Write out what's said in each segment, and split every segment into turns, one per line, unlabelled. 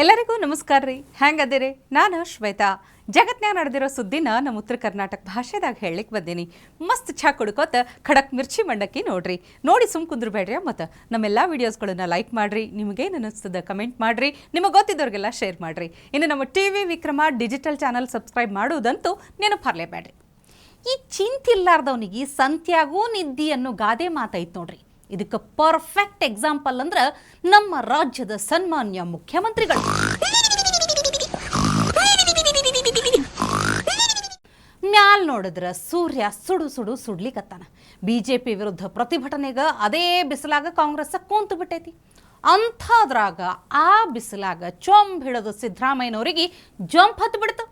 ಎಲ್ಲರಿಗೂ ನಮಸ್ಕಾರ ರೀ. ಹೆಂಗದಿರಿ? ನಾನು ಶ್ವೇತಾ. ಜಗತ್ನ್ಯಾಗ ನಡೆದಿರೋ ಸುದ್ದಿನ ನಮ್ಮ ಉತ್ತರ ಕರ್ನಾಟಕ ಭಾಷೆದಾಗ ಹೇಳಲಿಕ್ಕೆ ಬಂದೀನಿ. ಮಸ್ತ್ ಚಾ ಕುಡ್ಕೋತ ಖಡಕ್ ಮಿರ್ಚಿ ಮಂಡಕ್ಕಿ ನೋಡ್ರಿ. ನೋಡಿ ಸುಮ್ ಕುಂದ್ರಬೇಡ್ರಿ. ಮತ್ತು ನಮ್ಮೆಲ್ಲ ವೀಡಿಯೋಸ್ಗಳನ್ನ ಲೈಕ್ ಮಾಡಿರಿ. ನಿಮಗೇನು ಅನ್ನಿಸ್ತದ ಕಮೆಂಟ್ ಮಾಡಿರಿ. ನಿಮಗೆ ಗೊತ್ತಿದ್ದವ್ರಿಗೆಲ್ಲ ಶೇರ್ ಮಾಡಿರಿ. ಇನ್ನು ನಮ್ಮ TV Vikrama digital channel subscribe ಮಾಡೋದಂತೂ ನೆನಪರ್ಲೇಬೇಡ್ರಿ. ಈ ಚಿಂತಿಲ್ಲಾರ್ದವನಿಗೆ ಸಂತ್ಯಾಗೂ ನಿದ್ದಿ ಅನ್ನೋ ಗಾದೆ ಮಾತೈತೆ ನೋಡ್ರಿ. ಇದಕ್ಕೆ ಪರ್ಫೆಕ್ಟ್ ಎಕ್ಸಾಂಪಲ್ ಅಂದ್ರೆ ನಮ್ಮ ರಾಜ್ಯದ ಸನ್ಮಾನ್ಯ ಮುಖ್ಯಮಂತ್ರಿಗಳು. ಮ್ಯಾಲ್ ನೋಡಿದ್ರೆ ಸೂರ್ಯ ಸುಡು ಸುಡು ಸುಡ್ಲಿಕತ್ತಾನ. ಬಿಜೆಪಿ ವಿರುದ್ಧ ಪ್ರತಿಭಟನೆಗೆ ಅದೇ ಬಿಸಿಲಾಗ ಕಾಂಗ್ರೆಸ್ ಕೂತು ಬಿಟ್ಟೈತಿ. ಅಂಥದ್ರಾಗ ಆ ಬಿಸಿಲಾಗ ಚೊಂಬ್ ಹಿಡಿದು ಸಿದ್ದರಾಮಯ್ಯನವರಿಗೆ ಜಂಪ್ ಹತ್ತು ಬಿಡ್ತು.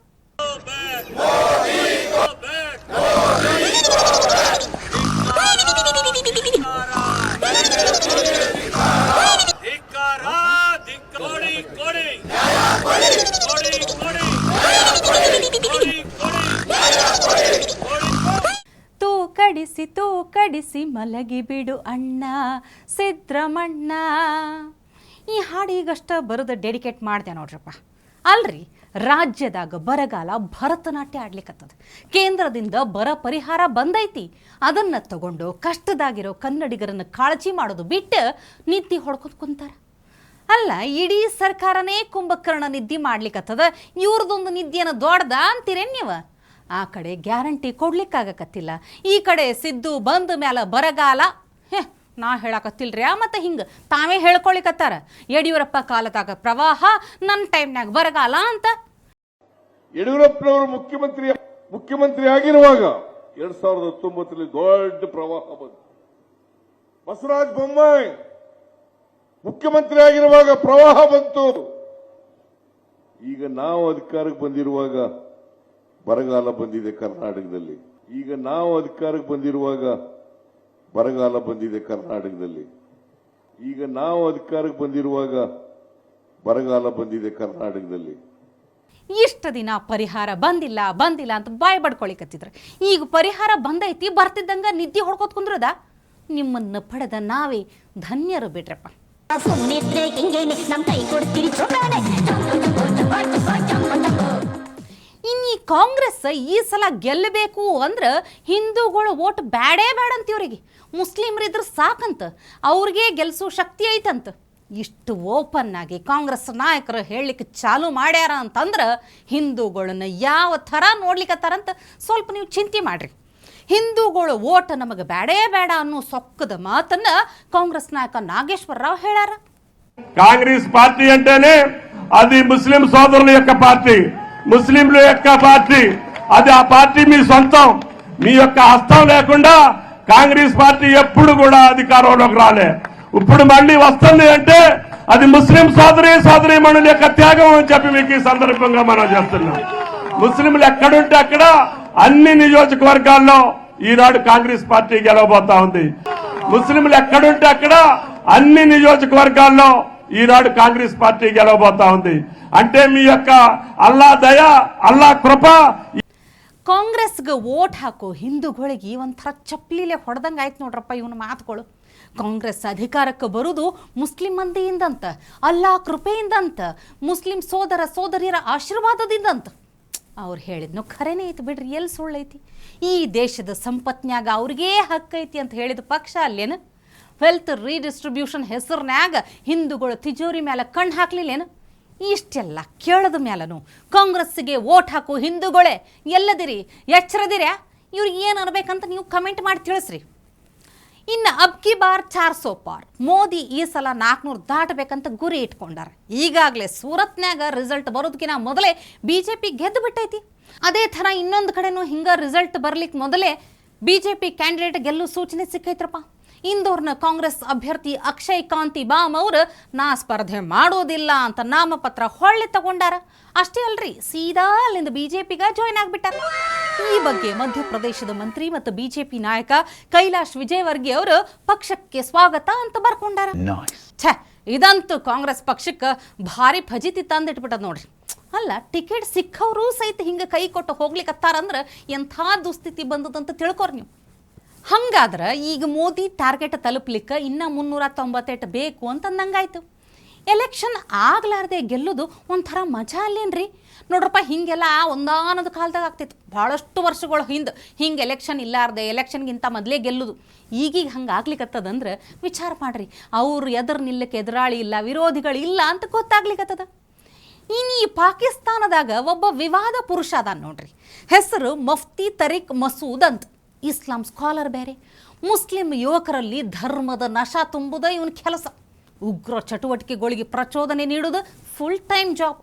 ತೂ ಕಡಿಸಿ ಮಲಗಿ ಬಿಡು ಅಣ್ಣ ಸಿದ್ರಮಣ್ಣ. ಈ ಹಾಡಿಗಷ್ಟ ಬರೆದು ಡೆಡಿಕೇಟ್ ಮಾಡ್ದೆ ನೋಡ್ರಪ್ಪ. ಅಲ್ರಿ, ರಾಜ್ಯದಾಗ ಬರಗಾಲ ಭರತನಾಟ್ಯ ಆಡ್ಲಿಕ್ಕತ್ತದ. ಕೇಂದ್ರದಿಂದ ಬರ ಪರಿಹಾರ ಬಂದೈತಿ. ಅದನ್ನ ತಗೊಂಡು ಕಷ್ಟದಾಗಿರೋ ಕನ್ನಡಿಗರನ್ನು ಕಾಳಜಿ ಮಾಡೋದು ಬಿಟ್ಟು ನಿದ್ದೆ ಹೊಡ್ಕೊತ್ ಕುಂತಾರ. ಅಲ್ಲ, ಇಡೀ ಸರ್ಕಾರನೇ ಕುಂಭಕರ್ಣ ನಿದ್ದೆ ಮಾಡ್ಲಿಕ್ಕತ್ತದ. ಇವ್ರದೊಂದು ನಿದ್ದೆಯನ್ನು ದೊಡ್ಡದ ಅಂತೀರೇನು ನೀವು? ಆ ಕಡೆ ಗ್ಯಾರಂಟಿ ಕೊಡ್ಲಿಕ್ಕಾಗಕತ್ತಿಲ್ಲ, ಈ ಕಡೆ ಸಿದ್ದು ಬಂದ ಮೇಲೆ ಬರಗಾಲ. ನಾ ಹೇಳಕತ್ತಿಲ್ರಿ. ಮತ್ತು ಹಿಂಗೆ ತಾವೇ ಹೇಳ್ಕೊಳಿಕತ್ತಾರ. ಯಡಿಯೂರಪ್ಪ ಕಾಲದಾಗ ಪ್ರವಾಹ, ನನ್ನ ಟೈಮ್ನಾಗ ಬರಗಾಲ ಅಂತ.
ಯಡಿಯೂರಪ್ಪನವರು ಮುಖ್ಯಮಂತ್ರಿ ಆಗಿರುವಾಗ 2019 ದೊಡ್ಡ ಪ್ರವಾಹ ಬಂತು. ಬಸವರಾಜ ಬೊಮ್ಮಾಯಿ ಮುಖ್ಯಮಂತ್ರಿ ಆಗಿರುವಾಗ ಪ್ರವಾಹ ಬಂತು. ಈಗ ನಾವು ಅಧಿಕಾರಕ್ಕೆ ಬಂದಿರುವಾಗ ಬರಗಾಲ ಬಂದಿದೆ ಕರ್ನಾಟಕದಲ್ಲಿ.
ಇಷ್ಟ ದಿನ ಪರಿಹಾರ ಬಂದಿಲ್ಲ ಅಂತ ಬಾಯ್ ಬಡ್ಕೊಳಿಕತ್ತಿದ್ರು. ಈಗ ಪರಿಹಾರ ಬಂದೈತಿ, ಬರ್ತಿದ್ದಂಗ ನಿದ್ದೆ ಹೊಡ್ಕೋತ್ ಕುಂದ್ರದ. ನಿಮ್ಮನ್ನ ಪಡೆದ ನಾವೇ ಧನ್ಯರು ಬಿಡ್ರಪ್ಪ. ಇನ್ನು ಕಾಂಗ್ರೆಸ್ ಈ ಸಲ ಗೆಲ್ಲಬೇಕು ಅಂದ್ರೆ ಹಿಂದೂಗಳು ಓಟ್ ಬ್ಯಾಡೇ ಬೇಡ ಅಂತಿವ್ರಿಗೆ. ಮುಸ್ಲಿಮ್ರಿದ್ರೆ ಸಾಕಂತ, ಅವ್ರಿಗೆ ಗೆಲ್ಸೋ ಶಕ್ತಿ ಐತಂತ. ಇಷ್ಟು ಓಪನ್ ಆಗಿ ಕಾಂಗ್ರೆಸ್ ನಾಯಕರು ಹೇಳಲಿಕ್ಕೆ ಚಾಲು ಮಾಡ್ಯಾರ ಅಂತಂದ್ರೆ ಹಿಂದೂಗಳನ್ನ ಯಾವ ಥರ ನೋಡ್ಲಿಕ್ಕತ್ತಾರಂತ ಸ್ವಲ್ಪ ನೀವು ಚಿಂತೆ ಮಾಡ್ರಿ. ಹಿಂದೂಗಳು ಓಟ್ ನಮಗೆ ಬ್ಯಾಡೇ ಬೇಡ ಅನ್ನೋ ಸೊಕ್ಕದ ಮಾತನ್ನ ಕಾಂಗ್ರೆಸ್ ನಾಯಕ నాగేశ్వర రావు ಹೇಳಾರ.
కాంగ్రెస్ పార్టీ అంటేనే అది ముస్లిం సోదరుల యొక్క పార్టీ, ముస్లింల యొక్క పార్టీ. అది ఆ పార్టీ మీ సొంతం. మీ యొక్క హస్తం లేకుండా కాంగ్రెస్ పార్టీ ఎప్పుడు కూడా అధికారంలోకి రాలే. ఇప్పుడు మళ్ళీ వస్తుంది అంటే అది ముస్లిం సోదరీమణుల యొక్క త్యాగం అని చెప్పి మీకు ఈ సందర్భంగా మనం చెప్తున్నాం. ముస్లింలు ఎక్కడుంటే అక్కడ అన్ని నియోజకవర్గాల్లో ఈనాడు కాంగ్రెస్ పార్టీ గెలవబోతా ఉంది. ముస్లింలు ఎక్కడుంటే అక్కడ అన్ని నియోజకవర్గాల్లో ఈనాడు కాంగ్రెస్ పార్టీ గెలవబోతా ఉంది. అంటే మీ యొక్క అల్లా దయ, అల్లా కృప.
ಕಾಂಗ್ರೆಸ್ಗೆ ಓಟ್ ಹಾಕೋ ಹಿಂದೂಗಳಿಗೆ ಒಂಥರ ಚಪ್ಪಲಿಲೆ ಹೊಡೆದಂಗೆ ಆಯ್ತು ನೋಡ್ರಪ್ಪ ಇವನ ಮಾತುಗಳು. ಕಾಂಗ್ರೆಸ್ ಅಧಿಕಾರಕ್ಕೆ ಬರುವುದು ಮುಸ್ಲಿಂ ಮಂದಿಯಿಂದಂತ, ಅಲ್ಲಾ ಕೃಪೆಯಿಂದಂತ, ಮುಸ್ಲಿಂ ಸೋದರ ಸೋದರಿಯರ ಆಶೀರ್ವಾದದಿಂದಂತ. ಅವ್ರು ಹೇಳಿದ್ನು ಖರೇನೇ ಐತಿ ಬಿಡ್ರಿ, ಎಲ್ಲಿ ಸುಳ್ಳೈತಿ? ಈ ದೇಶದ ಸಂಪತ್ನ್ಯಾಗ ಅವ್ರಿಗೇ ಹಕ್ಕೈತಿ ಅಂತ ಹೇಳಿದ ಪಕ್ಷ ಅಲ್ಲೇನು? ವೆಲ್ತ್ ರೀಡಿಸ್ಟ್ರಿಬ್ಯೂಷನ್ ಹೆಸರಿನ್ಯಾಗ ಹಿಂದೂಗಳು ತಿಜೋರಿ ಮೇಲೆ ಕಣ್ಣು ಹಾಕ್ಲಿಲ್ಲೇನು? ಇಷ್ಟೆಲ್ಲ ಕೇಳದ ಮೇಲೂ ಕಾಂಗ್ರೆಸ್ಸಿಗೆ ಓಟ್ ಹಾಕೋ ಹಿಂದೂಗಳೇ ಎಲ್ಲದಿರಿ, ಎಚ್ಚರದಿರ್ಯಾ? ಇವ್ರಿಗೆ ಏನು ಅನ್ಬೇಕಂತ ನೀವು ಕಮೆಂಟ್ ಮಾಡಿ ತಿಳಿಸ್ರಿ. ಇನ್ನು ಅಬ್ಕಿ ಬಾರ್ 400 ಪಾರ್, ಮೋದಿ ಈ ಸಲ 400 ದಾಟಬೇಕಂತ ಗುರಿ ಇಟ್ಕೊಂಡಾರ. ಈಗಾಗಲೇ ಸೂರತ್ನ್ಯಾಗ ರಿಸಲ್ಟ್ ಬರೋದಕ್ಕಿಂತ ಮೊದಲೇ ಬಿಜೆಪಿ ಗೆದ್ದು ಬಿಟ್ಟೈತಿ. ಅದೇ ಥರ ಇನ್ನೊಂದು ಕಡೆನೂ ಹಿಂಗೆ ರಿಸಲ್ಟ್ ಬರ್ಲಿಕ್ಕೆ ಮೊದಲೇ ಬಿಜೆಪಿ ಕ್ಯಾಂಡಿಡೇಟ್ ಗೆಲ್ಲೋ ಸೂಚನೆ ಸಿಕ್ಕೈತ್ರಪ್ಪ. ಇಂದೋರ್ನ ಕಾಂಗ್ರೆಸ್ ಅಭ್ಯರ್ಥಿ ಅಕ್ಷಯ್ ಕಾಂತಿ ಬಾಮ್ ಅವರು ನಾ ಸ್ಪರ್ಧೆ ಮಾಡೋದಿಲ್ಲ ಅಂತ ನಾಮಪತ್ರ ಹೊಳ್ಳಿ ತಗೊಂಡಾರ. ಅಷ್ಟೇ ಅಲ್ರಿ, ಸೀದಾ ಅಲ್ಲಿಂದ ಬಿಜೆಪಿಗ ಜಾಯ್ನ್ ಆಗ್ಬಿಟ್ಟಾರ. ಈ ಬಗ್ಗೆ ಮಧ್ಯಪ್ರದೇಶದ ಮಂತ್ರಿ ಮತ್ತು ಬಿಜೆಪಿ ನಾಯಕ ಕೈಲಾಶ್ ವಿಜಯವರ್ಗಿ ಅವರು ಪಕ್ಷಕ್ಕೆ ಸ್ವಾಗತ ಅಂತ ಬರ್ಕೊಂಡಾರ. ಇದಂತೂ ಕಾಂಗ್ರೆಸ್ ಪಕ್ಷಕ್ಕೆ ಭಾರಿ ಫಜಿತಿ ತಂದಿಟ್ಬಿಟ್ಟದ ನೋಡ್ರಿ. ಅಲ್ಲ, ಟಿಕೆಟ್ ಸಿಕ್ಕವರು ಸಹಿತ ಹಿಂಗೆ ಕೈ ಕೊಟ್ಟು ಹೋಗ್ಲಿಕ್ಕತ್ತಾರಂದ್ರೆ ಎಂಥ ದುಸ್ಥಿತಿ ಬಂದದಂತ ತಿಳ್ಕೊರಿ ನೀವು. ಹಂಗಾದ್ರೆ ಈಗ ಮೋದಿ ಟಾರ್ಗೆಟ್ ತಲುಪಲಿಕ್ಕೆ ಇನ್ನೂ 398 ಬೇಕು ಅಂತಂದಂಗಾಯ್ತು. ಎಲೆಕ್ಷನ್ ಆಗ್ಲಾರ್ದೆ ಗೆಲ್ಲೋದು ಒಂಥರ ಮಜಾ ಅಲ್ಲೇನ್ರಿ? ನೋಡ್ರಪ್ಪ, ಹಿಂಗೆಲ್ಲ ಒಂದಾನದ ಕಾಲದಾಗ ಆಗ್ತಿತ್ತು, ಭಾಳಷ್ಟು ವರ್ಷಗಳ ಹಿಂದೆ ಹಿಂಗೆ ಎಲೆಕ್ಷನ್ ಇಲ್ಲಾರ್ದೆ ಎಲೆಕ್ಷನ್ಗಿಂತ ಮೊದಲೇ ಗೆಲ್ಲೋದು. ಈಗೀಗ ಹಂಗೆ ಆಗ್ಲಿಕ್ಕತ್ತದಂದ್ರೆ ವಿಚಾರ ಮಾಡ್ರಿ, ಅವ್ರು ಎದುರು ನಿಲ್ಲಕ್ಕೆ ಎದುರಾಳಿ ಇಲ್ಲ, ವಿರೋಧಿಗಳಿಲ್ಲ ಅಂತ ಗೊತ್ತಾಗ್ಲಿಕ್ಕತ್ತದ. ಇನ್ನು ಈ ಪಾಕಿಸ್ತಾನದಾಗ ಒಬ್ಬ ವಿವಾದ ಪುರುಷ ಅದ ನೋಡ್ರಿ, ಹೆಸರು ಮಫ್ತಿ ತರೀಕ್ ಮಸೂದ್ ಅಂತ. ಇಸ್ಲಾಂ ಸ್ಕಾಲರ್ ಬೇರೆ, ಮುಸ್ಲಿಂ ಯುವಕರಲ್ಲಿ ಧರ್ಮದ ನಶ ತುಂಬುದ ಇವನ ಕೆಲಸ. ಉಗ್ರ ಚಟುವಟಿಕೆಗಳಿಗೆ ಪ್ರಚೋದನೆ ನೀಡೋದು ಫುಲ್ ಟೈಮ್ ಜಾಬ್.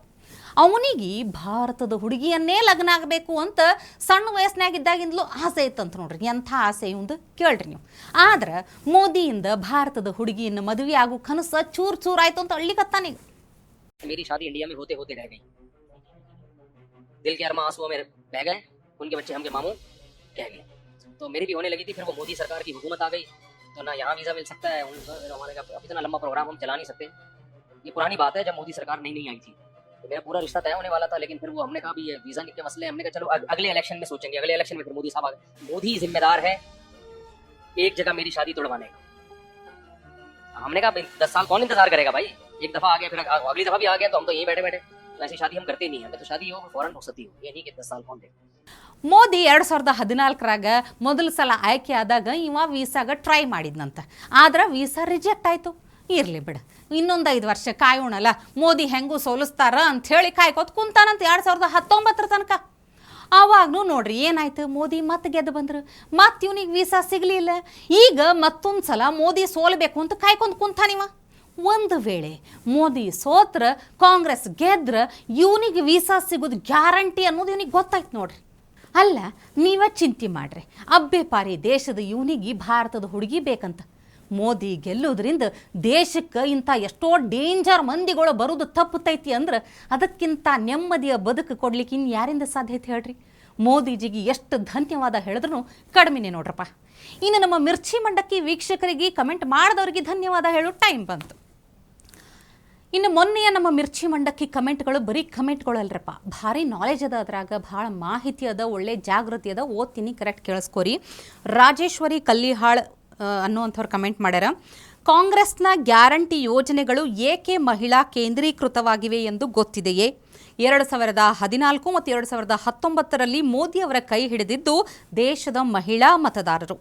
ಅವನಿಗೆ ಭಾರತದ ಹುಡುಗಿಯನ್ನೇ ಲಗ್ನ ಆಗಬೇಕು ಅಂತ ಸಣ್ಣ ವಯಸ್ಸಿನಾಗಿದ್ದಾಗಿಂದಲೂ ಆಸೆ ಇತ್ತಂತ ನೋಡ್ರಿ. ಎಂಥ ಆಸೆ ಇವಂದು ಕೇಳ್ರಿ ನೀವು. ಆದ್ರೆ ಮೋದಿಯಿಂದ ಭಾರತದ ಹುಡುಗಿಯನ್ನು ಮದುವೆ ಆಗೋ ಕನಸು ಚೂರ್ ಚೂರ್ ಆಯ್ತು ಅಂತ ಅಳ್ಳಿಕತ್ತಾನೀಗ.
मेरी शादी इंडिया में होते होते रह गई, दिल के अरमां आंसुओं में बह गए, उनके बच्चे हमके मामू कह गए। तो मेरी भी होने लगी थी, फिर वो मोदी सरकार की हुकूमत आ गई, तो ना यहाँ वीजा मिल सकता है, हमारे का इतना लंबा प्रोग्राम हम चला नहीं सकते। ये पुरानी बात है, जब मोदी सरकार नहीं आई थी तो मेरा पूरा रिश्ता तय होने वाला था, लेकिन फिर वो हमने कहा भी ये वीजा के मसले, हमने कहा चलो अगले इलेक्शन में सोचेंगे। अगले इलेक्शन में फिर मोदी साहब आ गए। मोदी जिम्मेदार है एक जगह मेरी शादी तोड़वाने का। हमने कहा 10 साल कौन इंतजार करेगा भाई, एक दफा आ गया फिर अगली दफा भी आ गया तो हम तो यहीं बैठे बैठे, तो ऐसी शादी हम करते नहीं है। तो शादी हो फौरन रुखसती हो, ये नहीं कि 10 साल कौन दे।
ಮೋದಿ 2014ರಾಗ ಮೊದಲ ಸಲ ಆಯ್ಕೆ ಆದಾಗ ಇವ ವೀಸಾಗ ಟ್ರೈ ಮಾಡಿದ್ನಂತ, ಆದ್ರೆ ವೀಸಾ ರಿಜೆಕ್ಟ್ ಆಯಿತು. ಇರಲಿ ಬಿಡು, ಇನ್ನೊಂದು 5 ವರ್ಷ ಕಾಯೋಣಲ್ಲ, ಮೋದಿ ಹೆಂಗೂ ಸೋಲಿಸ್ತಾರ ಅಂಥೇಳಿ ಕಾಯ್ಕೋತ ಕುಂತಾನಂತ 2019 ತನಕ. ಆವಾಗೂ ನೋಡ್ರಿ ಏನಾಯ್ತು, ಮೋದಿ ಮತ್ತೆ ಗೆದ್ದು ಬಂದರು, ಮತ್ತೆ ಇವನಿಗೆ ವೀಸಾ ಸಿಗಲಿಲ್ಲ. ಈಗ ಮತ್ತೊಂದು ಸಲ ಮೋದಿ ಸೋಲ್ಬೇಕು ಅಂತ ಕಾಯ್ಕೊಂಡು ಕುಂತಾನಿವ. ಒಂದು ವೇಳೆ ಮೋದಿ ಸೋತ್ರ ಕಾಂಗ್ರೆಸ್ ಗೆದ್ರ ಇವನಿಗೆ ವೀಸಾ ಸಿಗೋದು ಗ್ಯಾರಂಟಿ ಅನ್ನೋದು ಇವನಿಗೆ ಗೊತ್ತಾಯ್ತು ನೋಡ್ರಿ. ಅಲ್ಲ, ನೀವ ಚಿಂತೆ ಮಾಡ್ರಿ, ಅಬ್ಬೆ ಪಾರಿ ದೇಶದ ಇವನಿಗೆ ಭಾರತದ ಹುಡುಗಿ ಬೇಕಂತ. ಮೋದಿ ಗೆಲ್ಲೋದ್ರಿಂದ ದೇಶಕ್ಕೆ ಇಂಥ ಎಷ್ಟೋ ಡೇಂಜರ್ ಮಂದಿಗಳು ಬರೋದು ತಪ್ಪುತ್ತೈತಿ ಅಂದ್ರೆ ಅದಕ್ಕಿಂತ ನೆಮ್ಮದಿಯ ಬದುಕು ಕೊಡ್ಲಿಕ್ಕೆ ಇನ್ನು ಯಾರಿಂದ ಸಾಧ್ಯತೆ ಹೇಳ್ರಿ? ಮೋದಿಜಿಗೆ ಎಷ್ಟು ಧನ್ಯವಾದ ಹೇಳಿದ್ರು ಕಡಿಮೆನೇ ನೋಡ್ರಪ್ಪ. ಇನ್ನು ನಮ್ಮ ಮಿರ್ಚಿ ಮಂಡಕ್ಕಿ ವೀಕ್ಷಕರಿಗೆ ಕಮೆಂಟ್ ಮಾಡಿದವ್ರಿಗೆ ಧನ್ಯವಾದ ಹೇಳೋ ಟೈಮ್ ಬಂತು. ಇನ್ನು ಮೊನ್ನೆಯ ನಮ್ಮ ಮಿರ್ಚಿ ಮಂಡಕ್ಕಿ ಕಮೆಂಟ್ಗಳು ಬರೀ ಕಮೆಂಟ್ಗಳು ಅಲ್ರಪ್ಪ, ಭಾರಿ ನಾಲೆಜ್ ಅದ, ಅದ್ರಾಗ ಭಾಳ ಮಾಹಿತಿ ಅದ, ಒಳ್ಳೆ ಜಾಗೃತಿ ಅದ. ಓದ್ತೀನಿ, ಕರೆಕ್ಟ್ ಕೇಳಿಸ್ಕೋರಿ. ರಾಜೇಶ್ವರಿ ಕಲ್ಲಿಹಾಳ್ ಅನ್ನುವಂಥವ್ರು ಕಮೆಂಟ್ ಮಾಡ್ಯಾರ, ಕಾಂಗ್ರೆಸ್ನ ಗ್ಯಾರಂಟಿ ಯೋಜನೆಗಳು ಏಕೆ ಮಹಿಳಾ ಕೇಂದ್ರೀಕೃತವಾಗಿವೆ ಎಂದು ಗೊತ್ತಿದೆಯೇ? 2014 ಮತ್ತು 2019ರಲ್ಲಿ ಮೋದಿ ಅವರ ಕೈ ಹಿಡಿದಿದ್ದು ದೇಶದ ಮಹಿಳಾ ಮತದಾರರು.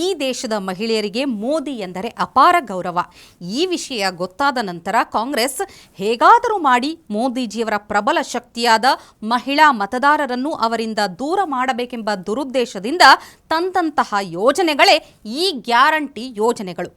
ಈ ದೇಶದ ಮಹಿಳೆಯರಿಗೆ ಮೋದಿ ಎಂದರೆ ಅಪಾರ ಗೌರವ. ಈ ವಿಷಯ ಗೊತ್ತಾದ ನಂತರ ಕಾಂಗ್ರೆಸ್ ಹೇಗಾದರೂ ಮಾಡಿ ಮೋದಿಜಿಯವರ ಪ್ರಬಲ ಶಕ್ತಿಯಾದ ಮಹಿಳಾ ಮತದಾರರನ್ನು ಅವರಿಂದ ದೂರ ಮಾಡಬೇಕೆಂಬ ದುರುದ್ದೇಶದಿಂದ ತಂದಂತಹ ಯೋಜನೆಗಳೇ ಈ ಗ್ಯಾರಂಟಿ ಯೋಜನೆಗಳು.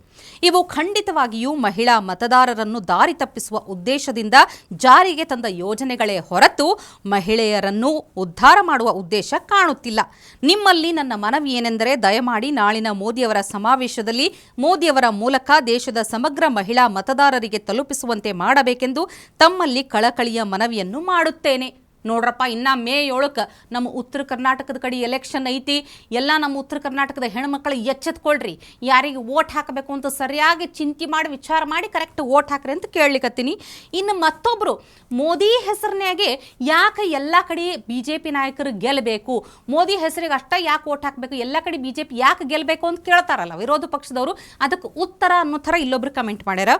ಇವು ಖಂಡಿತವಾಗಿಯೂ ಮಹಿಳಾ ಮತದಾರರನ್ನು ದಾರಿ ತಪ್ಪಿಸುವ ಉದ್ದೇಶದಿಂದ ಜಾರಿಗೆ ತಂದ ಯೋಜನೆಗಳೇ ಹೊರತು ಮಹಿಳೆಯರನ್ನು ಉದ್ಧಾರ ಮಾಡುವ ಉದ್ದೇಶ ಕಾಣುತ್ತಿಲ್ಲ. ನಿಮ್ಮಲ್ಲಿ ನನ್ನ ಮನವಿ ಏನೆಂದರೆ, ದಯಮಾಡಿ ನಾಳಿನ ಮೋದಿಯವರ ಸಮಾವೇಶದಲ್ಲಿ ಮೋದಿಯವರ ಮೂಲಕ ದೇಶದ ಸಮಗ್ರ ಮಹಿಳಾ ಮತದಾರರಿಗೆ ತಲುಪಿಸುವಂತೆ ಮಾಡಬೇಕೆಂದು ತಮ್ಮಲ್ಲಿ ಕಳಕಳಿಯ ಮನವಿಯನ್ನು ಮಾಡುತ್ತೇನೆ. ನೋಡ್ರಪ್ಪ, ಇನ್ನು ಮೇ 7ಕ್ಕೆ ನಮ್ಮ ಉತ್ತರ ಕರ್ನಾಟಕದ ಕಡೆ ಎಲೆಕ್ಷನ್ ಐತಿ. ಎಲ್ಲ ನಮ್ಮ ಉತ್ತರ ಕರ್ನಾಟಕದ ಹೆಣ್ಮಕ್ಳು ಎಚ್ಚೆತ್ಕೊಳ್ರಿ, ಯಾರಿಗೆ ಓಟ್ ಹಾಕಬೇಕು ಅಂತ ಸರಿಯಾಗಿ ಚಿಂತೆ ಮಾಡಿ ವಿಚಾರ ಮಾಡಿ ಕರೆಕ್ಟ್ ಓಟ್ ಹಾಕ್ರಿ ಅಂತ ಕೇಳಲಿಕ್ಕತ್ತೀನಿ. ಇನ್ನು ಮತ್ತೊಬ್ಬರು, ಮೋದಿ ಹೆಸರಿನಾಗೆ ಯಾಕೆ ಎಲ್ಲ ಕಡೆ BJP ನಾಯಕರು ಗೆಲ್ಲಬೇಕು, ಮೋದಿ ಹೆಸರಿಗೆ ಅಷ್ಟೇ ಯಾಕೆ ಓಟ್ ಹಾಕಬೇಕು, ಎಲ್ಲ ಕಡೆ BJP ಯಾಕೆ ಗೆಲ್ಲಬೇಕು ಅಂತ ಕೇಳ್ತಾರಲ್ಲ ವಿರೋಧ ಪಕ್ಷದವರು. ಅದಕ್ಕೆ ಉತ್ತರ ಅನ್ನೋ ಥರ ಇಲ್ಲೊಬ್ರು ಕಮೆಂಟ್ ಮಾಡ್ಯಾರ.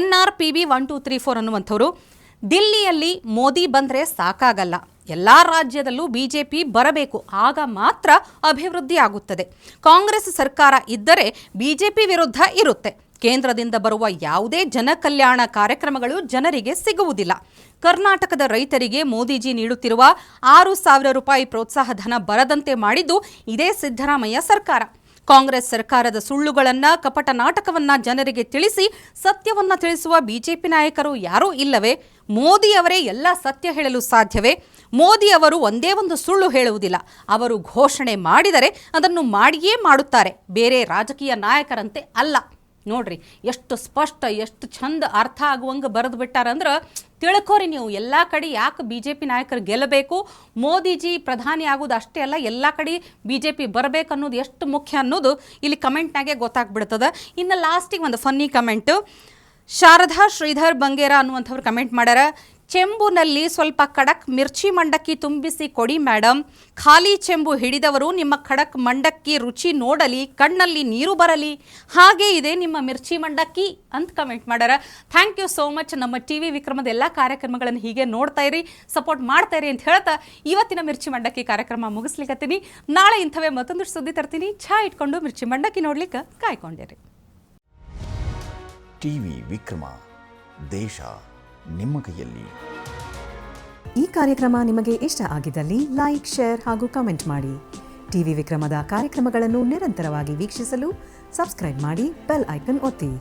NRPB 1234 ಅನ್ನುವಂಥವ್ರು, ದಿಲ್ಲಿಯಲ್ಲಿ ಮೋದಿ ಬಂದರೆ ಸಾಕಾಗಲ್ಲ, ಎಲ್ಲ ರಾಜ್ಯದಲ್ಲೂ BJP ಬರಬೇಕು, ಆಗ ಮಾತ್ರ ಅಭಿವೃದ್ಧಿ ಆಗುತ್ತದೆ. ಕಾಂಗ್ರೆಸ್ ಸರ್ಕಾರ ಇದ್ದರೆ BJP ವಿರುದ್ಧ ಇರುತ್ತೆ. ಕೇಂದ್ರದಿಂದ ಬರುವ ಯಾವುದೇ ಜನಕಲ್ಯಾಣ ಕಾರ್ಯಕ್ರಮಗಳು ಜನರಿಗೆ ಸಿಗುವುದಿಲ್ಲ. ಕರ್ನಾಟಕದ ರೈತರಿಗೆ ಮೋದಿಜಿ ನೀಡುತ್ತಿರುವ 6,000 ರೂಪಾಯಿ ಪ್ರೋತ್ಸಾಹ ಧನ ಬರದಂತೆ ಮಾಡಿದ್ದು ಇದೇ ಸಿದ್ದರಾಮಯ್ಯ ಸರ್ಕಾರ. ಕಾಂಗ್ರೆಸ್ ಸರ್ಕಾರದ ಸುಳ್ಳುಗಳನ್ನು, ಕಪಟ ನಾಟಕವನ್ನು ಜನರಿಗೆ ತಿಳಿಸಿ ಸತ್ಯವನ್ನು ತಿಳಿಸುವ BJP ನಾಯಕರು ಯಾರೂ ಇಲ್ಲವೇ? ಮೋದಿ ಅವರೇ ಎಲ್ಲ ಸತ್ಯ ಹೇಳಲು ಸಾಧ್ಯವೇ? ಮೋದಿ ಅವರು ಒಂದೇ ಒಂದು ಸುಳ್ಳು ಹೇಳುವುದಿಲ್ಲ. ಅವರು ಘೋಷಣೆ ಮಾಡಿದರೆ ಅದನ್ನು ಮಾಡಿಯೇ ಮಾಡುತ್ತಾರೆ, ಬೇರೆ ರಾಜಕೀಯ ನಾಯಕರಂತೆ ಅಲ್ಲ. ನೋಡ್ರಿ, ಎಷ್ಟು ಸ್ಪಷ್ಟ, ಎಷ್ಟು ಚಂದ ಅರ್ಥ ಆಗುವಂಗೆ ಬರೆದು ಬಿಟ್ಟಾರಂದ್ರೆ ತಿಳ್ಕೋರಿ ನೀವು. ಎಲ್ಲ ಕಡೆ ಯಾಕೆ BJP ನಾಯಕರು ಗೆಲ್ಲಬೇಕು, ಮೋದಿಜಿ ಪ್ರಧಾನಿ ಆಗೋದು ಅಷ್ಟೇ ಅಲ್ಲ, ಎಲ್ಲ ಕಡೆ BJP ಬರಬೇಕು ಅನ್ನೋದು ಎಷ್ಟು ಮುಖ್ಯ ಅನ್ನೋದು ಇಲ್ಲಿ ಕಮೆಂಟ್ನಾಗೆ ಗೊತ್ತಾಗ್ಬಿಡ್ತದೆ. ಇನ್ನು ಲಾಸ್ಟಿಗೆ ಒಂದು ಫನ್ನಿ ಕಮೆಂಟು, ಶಾರದಾ ಶ್ರೀಧರ್ ಬಂಗೇರ ಅನ್ನುವಂಥವ್ರು ಕಮೆಂಟ್ ಮಾಡ್ಯಾರ, ಚೆಂಬುನಲ್ಲಿ ಸ್ವಲ್ಪ ಖಡಕ್ ಮಿರ್ಚಿ ಮಂಡಕ್ಕಿ ತುಂಬಿಸಿ ಕೊಡಿ ಮೇಡಮ್. ಖಾಲಿ ಚೆಂಬು ಹಿಡಿದವರು ನಿಮ್ಮ ಖಡಕ್ ಮಂಡಕ್ಕಿ ರುಚಿ ನೋಡಲಿ, ಕಣ್ಣಲ್ಲಿ ನೀರು ಬರಲಿ. ಹಾಗೆ ಇದೆ ನಿಮ್ಮ ಮಿರ್ಚಿ ಮಂಡಕ್ಕಿ ಅಂತ ಕಮೆಂಟ್ ಮಾಡ್ಯಾರ. Thank you so much. ನಮ್ಮ ಟಿವಿ ವಿಕ್ರಮದ ಎಲ್ಲ ಕಾರ್ಯಕ್ರಮಗಳನ್ನು ಹೀಗೆ ನೋಡ್ತಾ ಇರಿ, ಸಪೋರ್ಟ್ ಮಾಡ್ತಾ ಇರಿ ಅಂತ ಹೇಳ್ತಾ ಇವತ್ತಿನ ಮಿರ್ಚಿ ಮಂಡಕ್ಕಿ ಕಾರ್ಯಕ್ರಮ ಮುಗಿಸ್ಲಿಕ್ಕತ್ತೀನಿ. ನಾಳೆ ಇಂಥವೇ ಮತ್ತೊಂದು ಸುದ್ದಿ ತರ್ತೀನಿ. ಚಹಾ ಇಟ್ಕೊಂಡು ಮಿರ್ಚಿ ಮಂಡಕ್ಕಿ ನೋಡ್ಲಿಕ್ಕೆ ಕಾಯ್ಕೊಂಡಿರಿ.
ಟಿವಿ ವಿಕ್ರಮ, ದೇಶ ನಿಮ್ಮ ಕೈಯಲ್ಲಿ.
ಈ ಕಾರ್ಯಕ್ರಮ ನಿಮಗೆ ಇಷ್ಟ ಆಗಿದ್ದಲ್ಲಿ ಲೈಕ್, ಶೇರ್ ಹಾಗೂ ಕಮೆಂಟ್ ಮಾಡಿ. ಟಿವಿ ವಿಕ್ರಮದ ಕಾರ್ಯಕ್ರಮಗಳನ್ನು ನಿರಂತರವಾಗಿ ವೀಕ್ಷಿಸಲು ಸಬ್ಸ್ಕ್ರೈಬ್ ಮಾಡಿ, ಬೆಲ್ ಐಕನ್ ಒತ್ತಿ.